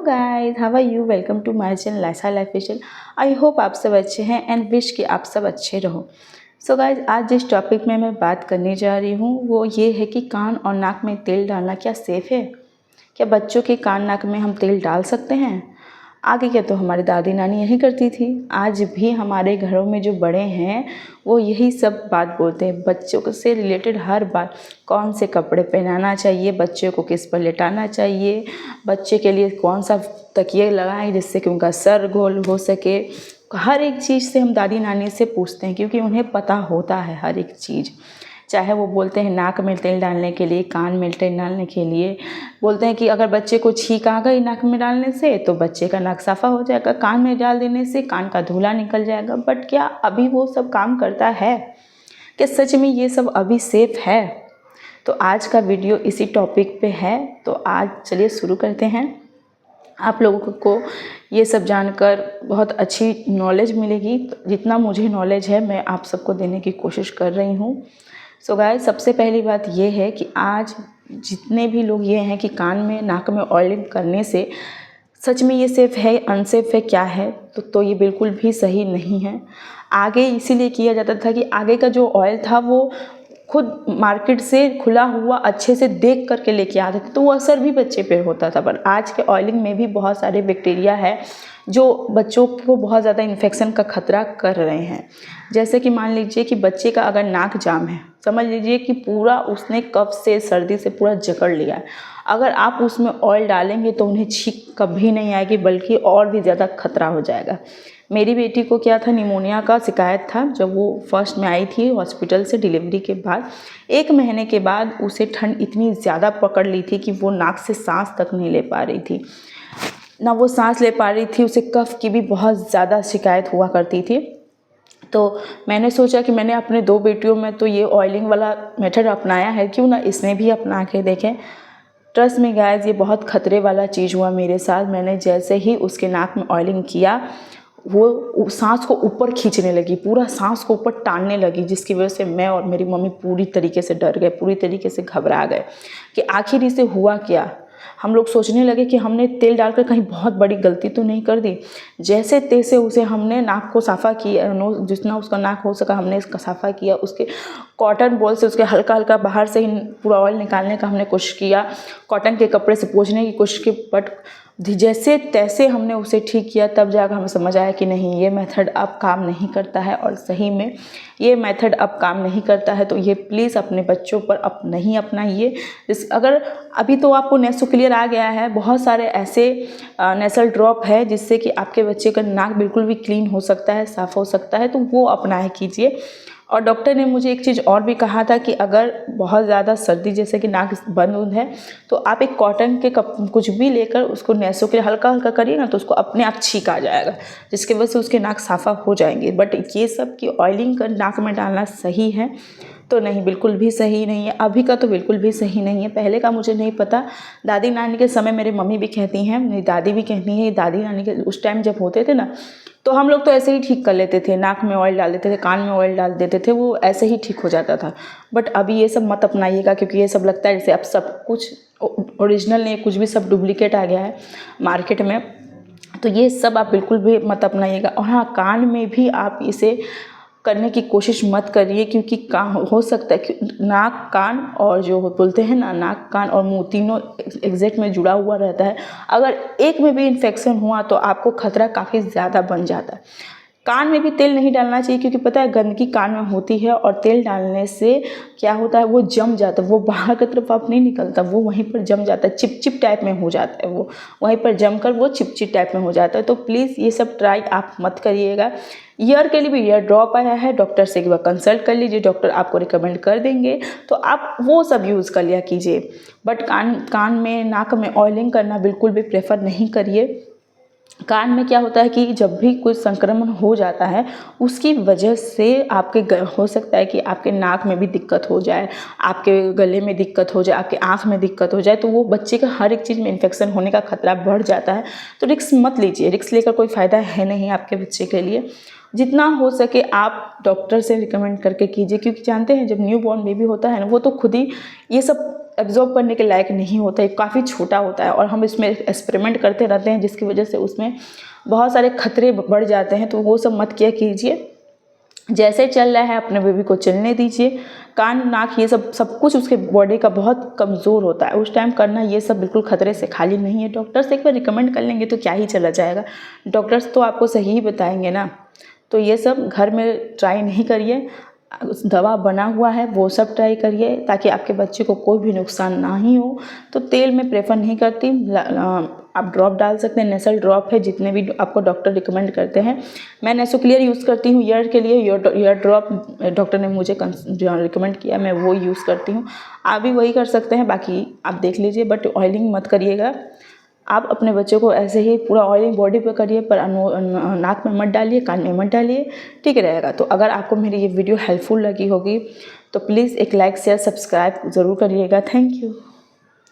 Guys, how are you? Welcome to my channel ऐसा lifestyle. I hope आप सब अच्छे हैं एंड विश कि आप सब अच्छे रहो। सो गाइस, आज जिस टॉपिक में मैं बात करने जा रही हूँ वो ये है कि कान और नाक में तेल डालना क्या सेफ़ है? क्या बच्चों के कान नाक में हम तेल डाल सकते हैं? आगे क्या तो हमारी दादी नानी यही करती थी। आज भी हमारे घरों में जो बड़े हैं वो यही सब बात बोलते हैं। बच्चों से रिलेटेड हर बात, कौन से कपड़े पहनाना चाहिए, बच्चे को किस पर लेटाना चाहिए, बच्चे के लिए कौन सा तकिए लगाएं जिससे कि उनका सर गोल हो सके, हर एक चीज़ से हम दादी नानी से पूछते हैं क्योंकि उन्हें पता होता है हर एक चीज़। चाहे वो बोलते हैं नाक में तेल डालने के लिए, कान में तेल डालने के लिए, बोलते हैं कि अगर बच्चे को छींक आ गई नाक में डालने से तो बच्चे का नाक साफ़ा हो जाएगा, कान में डाल देने से कान का धूला निकल जाएगा। बट क्या अभी वो सब काम करता है? क्या सच में ये सब अभी सेफ़ है? तो आज का वीडियो इसी टॉपिक पे है। तो आज चलिए शुरू करते हैं। आप लोगों को ये सब जानकर बहुत अच्छी नॉलेज मिलेगी। जितना मुझे नॉलेज है मैं आप सबको देने की कोशिश कर रही हूँ। सो गाइस, सबसे पहली बात ये है कि आज जितने भी लोग ये हैं कि कान में नाक में ऑयलिंग करने से सच में ये सेफ़ है, अनसेफ है, क्या है? तो ये बिल्कुल भी सही नहीं है। आगे इसीलिए किया जाता था कि आगे का जो ऑयल था वो खुद मार्केट से खुला हुआ अच्छे से देख करके लेके आते थे, तो वो असर भी बच्चे पे होता था। पर आज के ऑयलिंग में भी बहुत सारे बैक्टीरिया है जो बच्चों को बहुत ज़्यादा इन्फेक्शन का खतरा कर रहे हैं। जैसे कि मान लीजिए कि बच्चे का अगर नाक जाम है, समझ लीजिए कि पूरा उसने कफ से सर्दी से पूरा जकड़ लिया है, अगर आप उसमें ऑयल डालेंगे तो उन्हें छींक कभी नहीं आएगी बल्कि और भी ज़्यादा खतरा हो जाएगा। मेरी बेटी को क्या था, निमोनिया का शिकायत था। जब वो फर्स्ट में आई थी हॉस्पिटल से डिलीवरी के बाद, 1 महीने के बाद उसे ठंड इतनी ज़्यादा पकड़ ली थी कि वो नाक से सांस तक नहीं ले पा रही थी, ना वो सांस ले पा रही थी, उसे कफ की भी बहुत ज़्यादा शिकायत हुआ करती थी। तो मैंने सोचा कि मैंने अपने 2 बेटियों में तो ये ऑयलिंग वाला मेथड अपनाया है, क्यों ना इसमें भी अपना के देखें। ट्रस्ट में गाइस, ये बहुत खतरे वाला चीज़ हुआ मेरे साथ। मैंने जैसे ही उसके नाक में ऑयलिंग किया, वो सांस को ऊपर खींचने लगी, पूरा सांस को ऊपर टानने लगी, जिसकी वजह से मैं और मेरी मम्मी पूरी तरीके से डर गए, पूरी तरीके से घबरा गए कि आखिर इसे हुआ क्या। हम लोग सोचने लगे कि हमने तेल डालकर कहीं बहुत बड़ी गलती तो नहीं कर दी। जैसे तैसे उसे हमने नाक को साफ़ा किया, जितना उसका नाक हो सका हमने इसका साफ़ा किया। उसके कॉटन बॉल से उसके हल्का हल्का बाहर से ही पूरा ऑयल निकालने का हमने कोशिश किया, कॉटन के कपड़े से पोंछने की कोशिश की, बट जैसे तैसे हमने उसे ठीक किया। तब जाकर हमें समझ आया कि नहीं, ये मेथड अब काम नहीं करता है, और सही में ये मेथड अब काम नहीं करता है। तो ये प्लीज़ अपने बच्चों पर अब नहीं अपनाइए। अगर अभी तो आपको नेसोक्लियर आ गया है, बहुत सारे ऐसे नेसल ड्रॉप है जिससे कि आपके बच्चे का नाक बिल्कुल भी क्लीन हो सकता है, साफ़ हो सकता है, तो वो अपनाया कीजिए। और डॉक्टर ने मुझे एक चीज़ और भी कहा था कि अगर बहुत ज़्यादा सर्दी जैसे कि नाक बंद है तो आप एक कॉटन के कुछ भी लेकर उसको नेसों के हल्का हल्का करिए ना, तो उसको अपने आप छींक आ जाएगा, जिसकी वजह से उसके नाक साफ़ा हो जाएंगे। बट ये सब की ऑयलिंग कर नाक में डालना सही है तो नहीं, बिल्कुल भी सही नहीं है। अभी का तो बिल्कुल भी सही नहीं है, पहले का मुझे नहीं पता। दादी नानी के समय मेरी मम्मी भी कहती हैं, मेरी दादी भी कहती हैं, दादी नानी के उस टाइम जब होते थे ना, तो हम लोग तो ऐसे ही ठीक कर लेते थे, नाक में ऑयल डाल देते थे, कान में ऑयल डाल देते थे, वो ऐसे ही ठीक हो जाता था। बट अभी ये सब मत अपनाइएगा, क्योंकि ये सब लगता है जैसे अब सब कुछ ओरिजिनल नहीं, कुछ भी सब डुप्लीकेट आ गया है मार्केट में। तो ये सब आप बिल्कुल भी मत अपनाइएगा। और हाँ, कान में भी आप इसे करने की कोशिश मत करिए, क्योंकि हो सकता है कि नाक कान और जो बोलते हैं ना, नाक कान और मुंह तीनों एग्जैक्ट में जुड़ा हुआ रहता है। अगर एक में भी इन्फेक्शन हुआ तो आपको खतरा काफ़ी ज़्यादा बन जाता है। कान में भी तेल नहीं डालना चाहिए, क्योंकि पता है गंदगी कान में होती है, और तेल डालने से क्या होता है, वो जम जाता है, वो बाहर की तरफ आप नहीं निकलता, वो वहीं पर जम जाता है, चिपचिप टाइप में हो जाता है, वो वहीं पर जमकर वो चिपचिप टाइप में हो जाता है। तो प्लीज़ ये सब ट्राई आप मत करिएगा। ईयर के लिए भी ईयर ड्रॉप आया है, डॉक्टर से एक बार कंसल्ट कर लीजिए, डॉक्टर आपको रिकमेंड कर देंगे, तो आप वो सब यूज़ कर लिया कीजिए। बट कान में नाक में ऑयलिंग करना बिल्कुल भी प्रेफर नहीं करिए। कान में क्या होता है कि जब भी कुछ संक्रमण हो जाता है, उसकी वजह से आपके हो सकता है कि आपके नाक में भी दिक्कत हो जाए, आपके गले में दिक्कत हो जाए, आपके आँख में दिक्कत हो जाए, तो वो बच्चे का हर एक चीज़ में इन्फेक्शन होने का खतरा बढ़ जाता है। तो रिस्क मत लीजिए, रिस्क लेकर कोई फ़ायदा है नहीं आपके बच्चे के लिए। जितना हो सके आप डॉक्टर से रिकमेंड करके कीजिए, क्योंकि जानते हैं जब न्यू बॉर्न बेबी होता है ना, वो तो खुद ही ये सब एब्जॉर्ब करने के लायक नहीं होता है, काफ़ी छोटा होता है और हम इसमें एक्सपेरिमेंट करते रहते हैं, जिसकी वजह से उसमें बहुत सारे खतरे बढ़ जाते हैं। तो वो सब मत किया कीजिए, जैसे चल रहा है अपने बेबी को चलने दीजिए। कान नाक ये सब कुछ उसके बॉडी का बहुत कमज़ोर होता है, उस टाइम करना ये सब बिल्कुल खतरे से खाली नहीं है। डॉक्टर से एक बार रिकमेंड कर लेंगे तो क्या ही चला जाएगा, डॉक्टर्स तो आपको सही ही बताएंगे ना। तो ये सब घर में ट्राई नहीं करिए, दवा बना हुआ है वो सब ट्राई करिए ताकि आपके बच्चे को कोई भी नुकसान ना ही हो। तो तेल में प्रेफर नहीं करती, आप ड्रॉप डाल सकते हैं, नेसल ड्रॉप है, जितने भी आपको डॉक्टर रिकमेंड करते हैं। मैं नेसोक्लियर यूज़ करती हूँ ईयर के लिए, ईयर ड्रॉप डॉक्टर ने मुझे रिकमेंड किया, मैं वो यूज़ करती हूँ। आप भी वही कर सकते हैं, बाकी आप देख लीजिए, बट ऑयलिंग मत करिएगा। आप अपने बच्चे को ऐसे ही पूरा ऑयलिंग बॉडी पे करिए, पर नाक में मत डालिए, कान में मत डालिए, ठीक रहेगा। तो अगर आपको मेरी ये वीडियो हेल्पफुल लगी होगी तो प्लीज़ एक लाइक शेयर सब्सक्राइब ज़रूर करिएगा। Thank you.